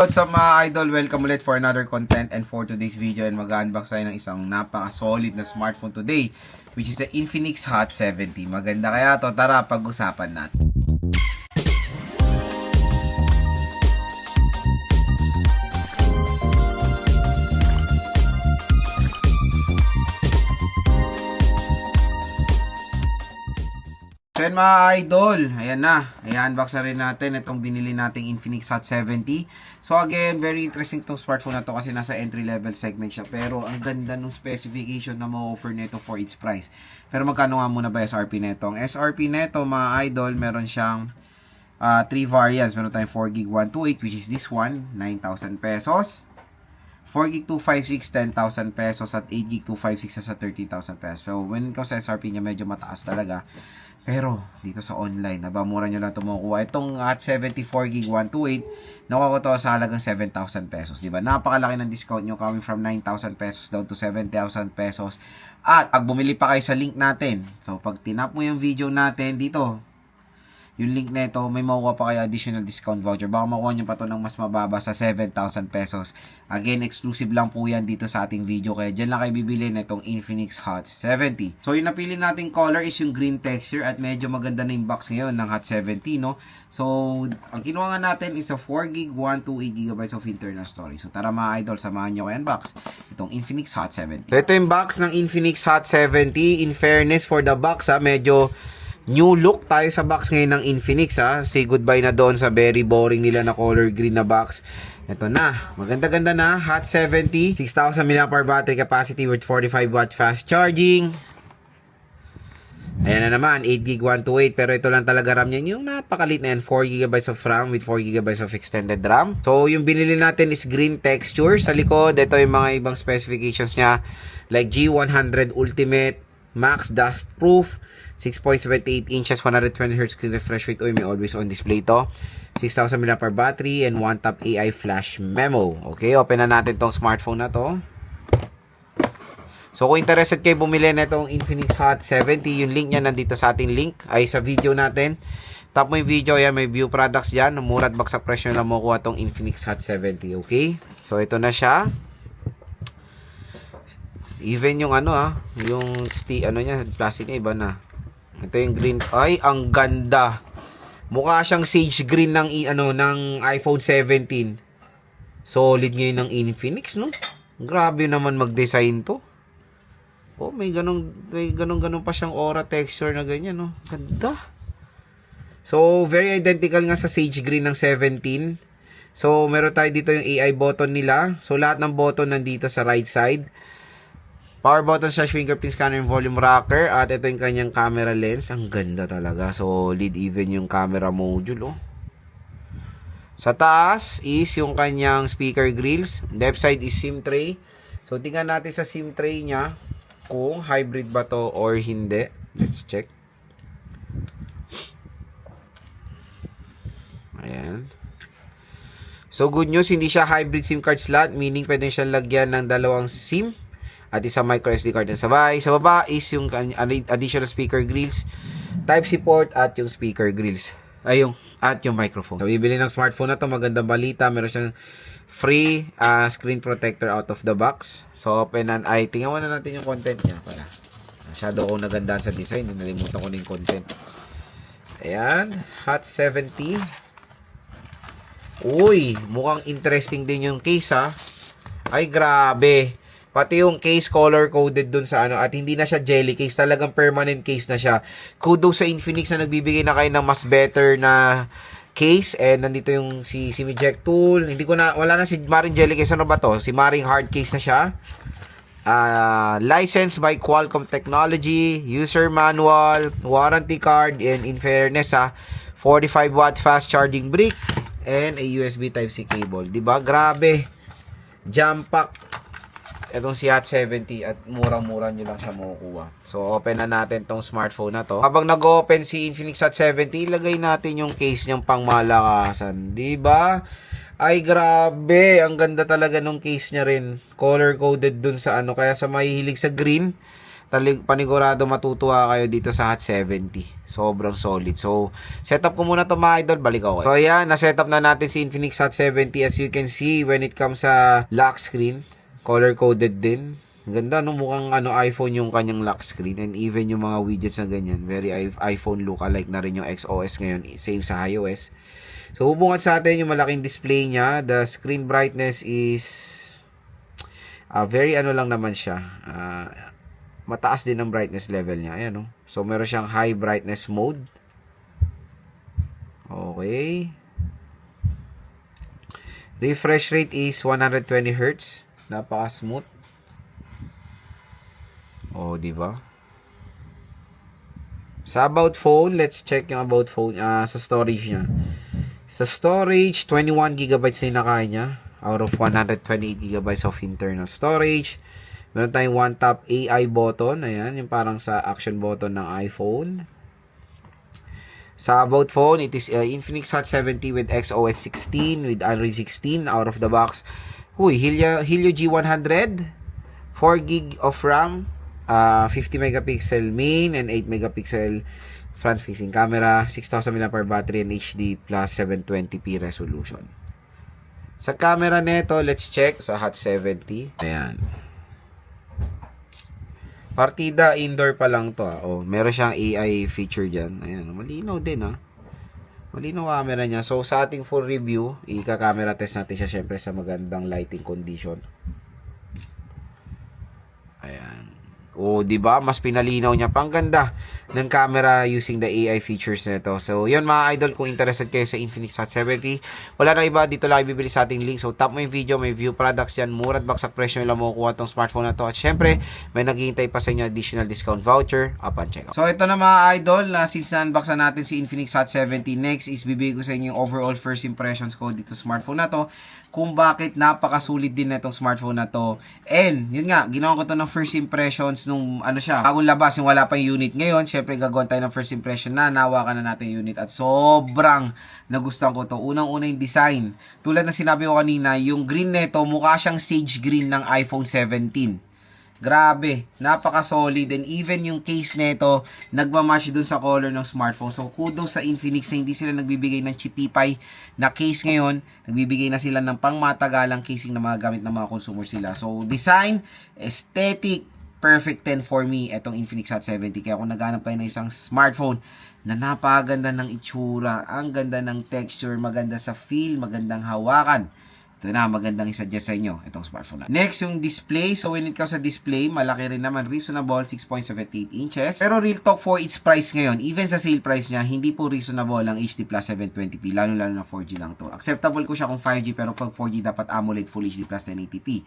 What's up mga idol? Welcome ulit for another content and for today's video and mag-unbox tayo ng isang napaka-solid na smartphone today which is the Infinix Hot 70. Maganda kaya to? Tara, pag-usapan natin. So yan mga idol, ayan na, i-unbox na rin natin itong binili nating Infinix Hot 70. So again, very interesting itong smartphone na to kasi nasa entry level segment siya. Pero ang ganda ng specification na ma-offer nito for its price. Pero magkano nga muna ba SRP nito? Ang SRP nito mga idol, meron siyang 3 variants. Meron tayong 4GB 128 which is this one, 9,000 pesos. 4GB 256, 10,000 pesos at 8GB 256 sa 13,000 pesos. So when it comes sa SRP niya, medyo mataas talaga. Pero, dito sa online, nabamura nyo lang ito makukuha. Itong at 74GB 128, nakuha ko ito sa halagang 7,000 pesos. Diba? Napakalaki ng discount nyo coming from 9,000 pesos down to 7,000 pesos. At, pag bumili pa kayo sa link natin, so pag tinap mo yung video natin dito, yung link na ito, may makuha pa kayo additional discount voucher. Baka makuha nyo pa ito ng mas mababa sa 7,000 pesos. Again, exclusive lang po yan dito sa ating video. Kaya dyan lang kayo bibili na itong Infinix Hot 70. So, yung napili nating color is yung green texture at medyo maganda na yung box ngayon ng Hot 70, no? So, ang kinuha nga natin is a 4GB 128GB of internal storage. So, tara mga idol, samahan nyo kayo unbox itong Infinix Hot 70. So, ito yung box ng Infinix Hot 70. In fairness for the box, medyo new look tayo sa box ngayon ng Infinix, Say goodbye na doon sa very boring nila na color green na box. Ito na, maganda-ganda na, Hot 70, 6,000 mAh battery capacity with 45W fast charging. Ayan na naman, 8GB 128, pero ito lang talaga RAM niya, yung napakalit na yan, 4GB of RAM with 4GB of extended RAM. So, yung binili natin is green texture. Sa likod, ito yung mga ibang specifications niya, like G100 Ultimate, Max Dust Proof, 6.78 inches, 120Hz screen refresh rate. May always on display to. 6,000 mAh battery and one tap AI flash memo. Okay, open na natin tong smartphone na to. So, kung interested kayo bumili na itong Infinix Hot 70, yung link niya nandito sa ating link, ay sa video natin. Tap mo yung video, yan, may view products dyan. Mura at bagsak presyo na makuha itong Infinix Hot 70, okay? So, ito na siya. Even yung yung niya, plastic niya, iba na. Ito yung green. Ay, ang ganda. Mukha siyang sage green ng ng iPhone 17. Solid ngayon ng Infinix, no? Grabe naman mag-design to. Oh, may ganong pa siyang aura texture na ganyan, no? Ganda. So, very identical nga sa sage green ng 17. So, meron tayo dito yung AI button nila. So, lahat ng button nandito sa right side. Power button slash fingerprint scanner and volume rocker. At ito yung kanyang camera lens. Ang ganda talaga. Solid even yung camera module, oh. Sa taas is yung kanyang speaker grills. Left side is SIM tray. So, tingnan natin sa SIM tray niya kung hybrid ba to or hindi. Let's check. Ayan. So, good news, hindi siya hybrid SIM card slot. Meaning, pwede siyang lagyan ng dalawang SIM at isang micro SD card na sabay. Sa baba is yung additional speaker grills, Type-C port at yung speaker grills. At yung microphone. So, ibili ng smartphone na to, magandang balita. Meron siyang free screen protector out of the box. So, open and tingnan na natin yung content niya para. Masyado akong nagandahan sa design. Nalimutan ko na yung content. Ayan. Hot 70. Uy, mukhang interesting din yung case, Ay, grabe. Pati yung case color-coded dun sa at hindi na siya jelly case, talagang permanent case na siya. Kudos sa Infinix na nagbibigay na kayo ng mas better na case. And nandito yung si Eject tool. Wala na si Maring jelly case. Ano ba to? Si Maring hard case na siya. Licensed by Qualcomm Technology, user manual, warranty card, and in fairness, 45W fast charging brick, and a USB Type-C cable. Diba? Grabe. Jam pack. Itong si Hot 70 at murang-mura nyo lang siya makukuha. So, open na natin tong smartphone na to. Habang nag-open si Infinix Hot 70, ilagay natin yung case niyang pangmalakasan. Diba? Ay, grabe. Ang ganda talaga nung case niya rin. Color-coded dun sa kaya sa mahihilig sa green, panigurado matutuwa kayo dito sa Hot 70. Sobrang solid. So, setup ko muna to mga idol, balik ako. So, ayan, na-setup na natin si Infinix Hot 70. As you can see, when it comes sa lock screen, color-coded din. Ganda, no? Mukhang iPhone yung kanyang lock screen. And even yung mga widgets na ganyan, very iPhone look, alike na rin yung XOS ngayon. Same sa iOS. So, bubungad sa atin yung malaking display niya. The screen brightness is very lang naman siya. Mataas din ang brightness level niya. Ayan, no? So, meron siyang high brightness mode. Okay. Refresh rate is 120 Hz. Napaka-smooth. Oh, di ba? Sa about phone, let's check yung about phone sa storage niya. Sa storage, 21 GB na kaya niya out of 128 GB of internal storage. Meron tayong one tap AI button. Ayan, yung parang sa action button ng iPhone. Sa about phone, it is Infinix Hot 70 with XOS 16 with Android 16 out of the box. Helio G100, 4GB of RAM, 50 megapixel main and 8 megapixel front facing camera, 6000 mAh battery and HD plus 720p resolution. Sa camera nito, let's check sa Hot 70. Ayan. Partida indoor pa lang to. Oh, meron siyang AI feature diyan. Ayan, malinaw din Malinaw camera niya. So sa ating full review, ika-camera test natin siya syempre sa magandang lighting condition. Ayan. Oh, 'di ba? Mas pinalinaw niya pang ganda ng camera using the AI features nito. So, 'yun mga idol, kung interested kayo sa Infinix Hot 70, wala na iba, dito lang ibibili sa ating link. So, tap mo yung video, may view products diyan, mura at baksak presyo lang makukuha tong smartphone na to. At syempre, may naghihintay pa sa inyo additional discount voucher upon checkout. So, ito na mga idol, na since na-unbox na natin si Infinix Hot 70, next is bibigay ko sa inyo yung overall first impressions ko dito sa smartphone na to, kung bakit napakasulit din na itong smartphone na to. And, yun nga, ginawa ko to ng first impressions nung bagong labas, yung wala pa yung unit. Ngayon, syempre gagawin tayo ng first impression na nawakan na natin yung unit at sobrang nagustuhan ko to. Unang-una yung design. Tulad na sinabi ko kanina, yung green nito mukha siyang sage green ng iPhone 17. Grabe, napaka-solid, and even yung case nito nagmamatch dun sa color ng smartphone. So kudos sa Infinix na hindi sila nagbibigay ng chipipay na case ngayon, nagbibigay na sila ng pangmatagalang casing na mga gamit ng mga consumer sila. So design, aesthetic, perfect 10 for me etong Infinix Hot 70. Kaya kung naghanap kayo ng isang smartphone na napakaganda ng itsura, ang ganda ng texture, maganda sa feel, magandang hawakan, ito na, magandang isuggest sa inyo itong smartphone na. Next, yung display. So, when it comes sa display, malaki rin naman, reasonable, 6.78 inches. Pero real talk for its price ngayon, even sa sale price niya, hindi po reasonable ang HD plus 720p, lalo-lalo na 4G lang to. Acceptable ko siya kung 5G, pero pag 4G dapat AMOLED Full HD plus 1080p.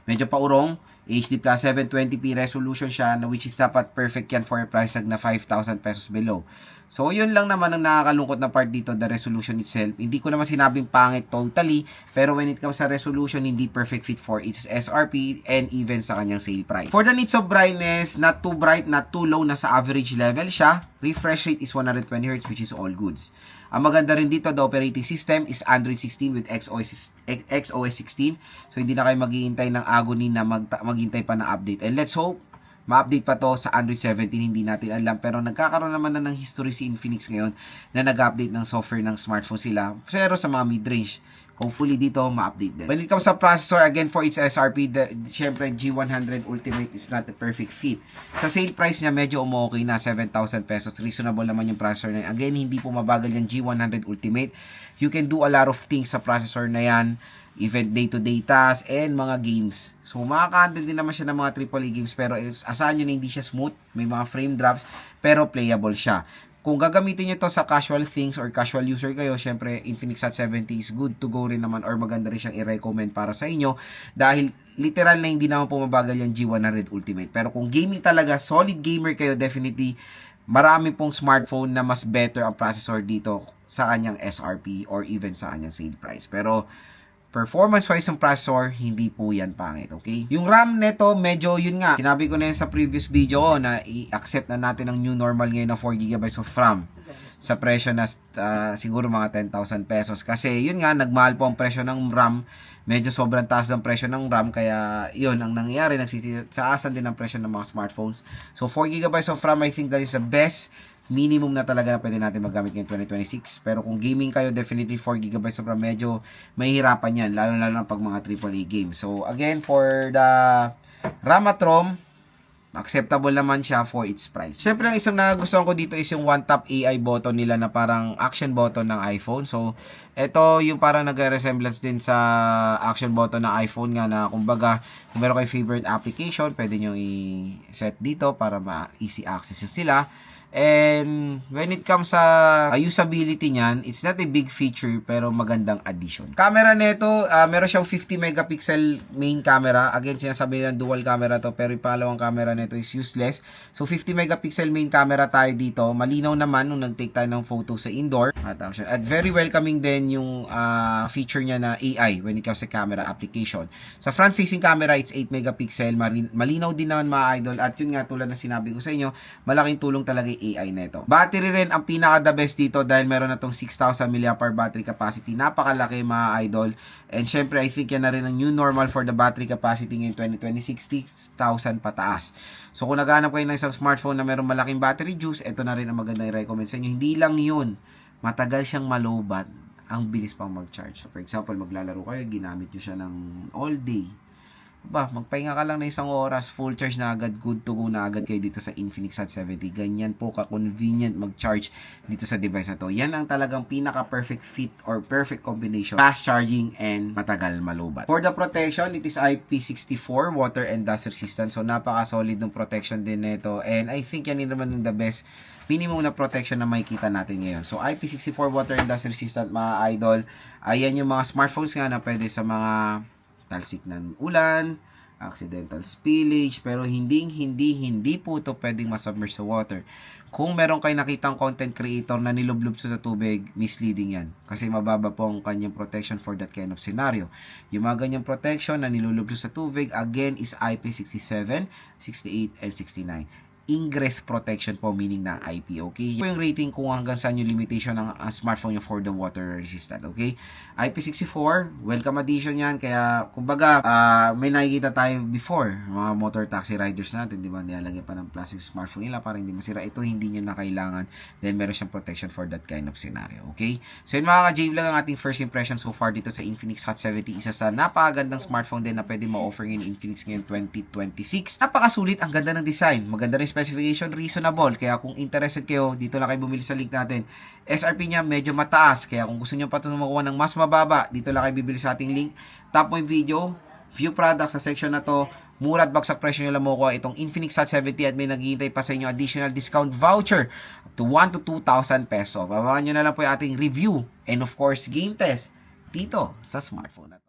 Medyo paurong, HD plus 720p resolution siya, na which is dapat perfect yan for a price tag na 5,000 pesos below. So, yun lang naman ang nakakalungkot na part dito, the resolution itself. Hindi ko naman sinabing pangit totally, pero when it comes sa resolution, hindi perfect fit for its SRP and even sa kanyang sale price. For the needs of brightness, not too bright, not too low, nasa average level siya. Refresh rate is 120Hz, which is all goods. Ang maganda rin dito, the operating system is Android 16 with XOS 16. So, hindi na kayo maghihintay ng agony na maghintay pa na update. And let's hope ma-update pa to sa Android 17, hindi natin alam. Pero nagkakaroon naman na ng history si Infinix ngayon na nag-update ng software ng smartphone sila. Pero sa mga mid-range, hopefully dito ma-update din. When it comes sa processor, again for its SRP, syempre G100 Ultimate is not the perfect fit. Sa sale price niya, medyo umokay na, 7,000 pesos. Reasonable naman yung processor na yan. Again, hindi po mabagal yung G100 Ultimate. You can do a lot of things sa processor na yan, even day-to-day tasks and mga games. So, makaka-handle din naman siya ng mga AAA games, pero asahan nyo na hindi siya smooth, may mga frame drops, pero playable siya. Kung gagamitin nyo to sa casual things or casual user kayo, syempre, Infinix Hot 70 is good to go rin naman, or maganda rin siyang i-recommend para sa inyo, dahil literal na hindi naman pumabagal yung G100 Ultimate. Pero kung gaming talaga, solid gamer kayo, definitely, marami pong smartphone na mas better ang processor dito sa kanyang SRP or even sa kanyang sale price. Pero, performance-wise ng processor, hindi po yan pangit, okay? Yung RAM neto, medyo yun nga, sinabi ko na yan sa previous video ko na i-accept na natin ang new normal ngayon na 4GB of RAM sa presyo na siguro mga 10,000 pesos. Kasi yun nga, nagmahal po ang presyo ng RAM, medyo sobrang taas ng presyo ng RAM, kaya yun ang nangyayari, nagsitaasan din ang presyo ng mga smartphones. So 4GB of RAM, I think that is the best minimum na talaga na pwede natin magamit ngayong 2026. Pero kung gaming kayo, definitely 4GB of RAM, medyo mahihirapan yan, lalo na pag mga AAA games. So again, for the RAM at ROM, acceptable naman siya for its price. Siyempre, ang isang nagustuhan ko dito is yung one-tap AI button nila na parang action button ng iPhone. So, ito yung parang nagre-resemblance din sa action button ng iPhone nga na kumbaga, kung meron kayo favorite application, pwede nyo i-set dito para ma-easy access yun sila. And when it comes sa usability niyan, it's not a big feature pero magandang addition. Camera nito, meron siyang 50 megapixel main camera. Again, sinasabi nila dual camera to pero yung pangalawang camera nito is useless. So 50 megapixel main camera tayo dito. Malinaw naman nung nag-take tayo ng photo sa indoor. At very welcoming din yung feature niya na AI when it comes sa camera application. Sa front facing camera, it's 8 megapixel. Malinaw din naman mga idol. At yun nga tulad na sinabi ko sa inyo, malaking tulong talaga AI neto. Battery rin ang pinaka the best dito dahil meron na tong 6,000 mAh battery capacity. Napakalaki mga idol. And syempre, I think yan na rin ang new normal for the battery capacity ngayon 2026, 6,000 pataas. So kung naghahanap kayo ng isang smartphone na meron malaking battery juice, ito na rin ang magandang i-recommend sa inyo. Hindi lang yun, matagal siyang malobat, ang bilis pang mag-charge. So for example, maglalaro kayo, ginamit nyo siya ng all day. Magpahinga ka lang na isang oras, full charge na agad, good to go na agad kayo dito sa Infinix Hot 70. Ganyan po ka-convenient mag-charge dito sa device na to. Yan ang talagang pinaka-perfect fit or perfect combination. Fast charging and matagal malubat. For the protection, it is IP64, water and dust resistant. So, napaka-solid ng protection din nito. And I think yan din naman yung the best minimum na protection na makikita natin ngayon. So, IP64, water and dust resistant, mga idol. Ayan yung mga smartphones nga na pwede sa mga talsik ng ulan, accidental spillage, pero hindi po ito pwedeng masubmerge sa water. Kung meron kayo nakitang content creator na nilublob sa tubig, misleading yan. Kasi mababa po ang kanyang protection for that kind of scenario. Yung mga ganyang protection na nilulublob sa tubig, again, is IP67, 68, and 69. Ingress protection po, meaning na IP, okay? Ito yung rating kung hanggang saan yung limitation ng smartphone nyo for the water resistant, okay? IP64, welcome addition yan, kaya kumbaga, may nakikita tayo before, mga motor taxi riders natin, di ba, nilalagay pa ng plastic smartphone nila para hindi masira. Ito hindi nyo na kailangan, then meron siyang protection for that kind of scenario, okay? So yun mga ka-Jave lang ang ating first impression so far dito sa Infinix Hot 70, isa sa napakagandang smartphone din na pwede ma-offer ngayon Infinix ngayon 2026. Napakasulit, ang ganda ng design, maganda rin specification, reasonable. Kaya kung interested kayo, dito lang kayo bumili sa link natin. SRP niya medyo mataas. Kaya kung gusto niyo pa ito makuha ng mas mababa, dito lang kayo bibili sa ating link. Top mo yung video, view products sa section na to. Mura at bagsak presyo nyo lang makuha itong Infinix Hot 70 at may naghihintay pa sa inyo additional discount voucher up to 1 to 2,000 peso. Babahan nyo na lang po yung ating review and of course game test dito sa smartphone na to.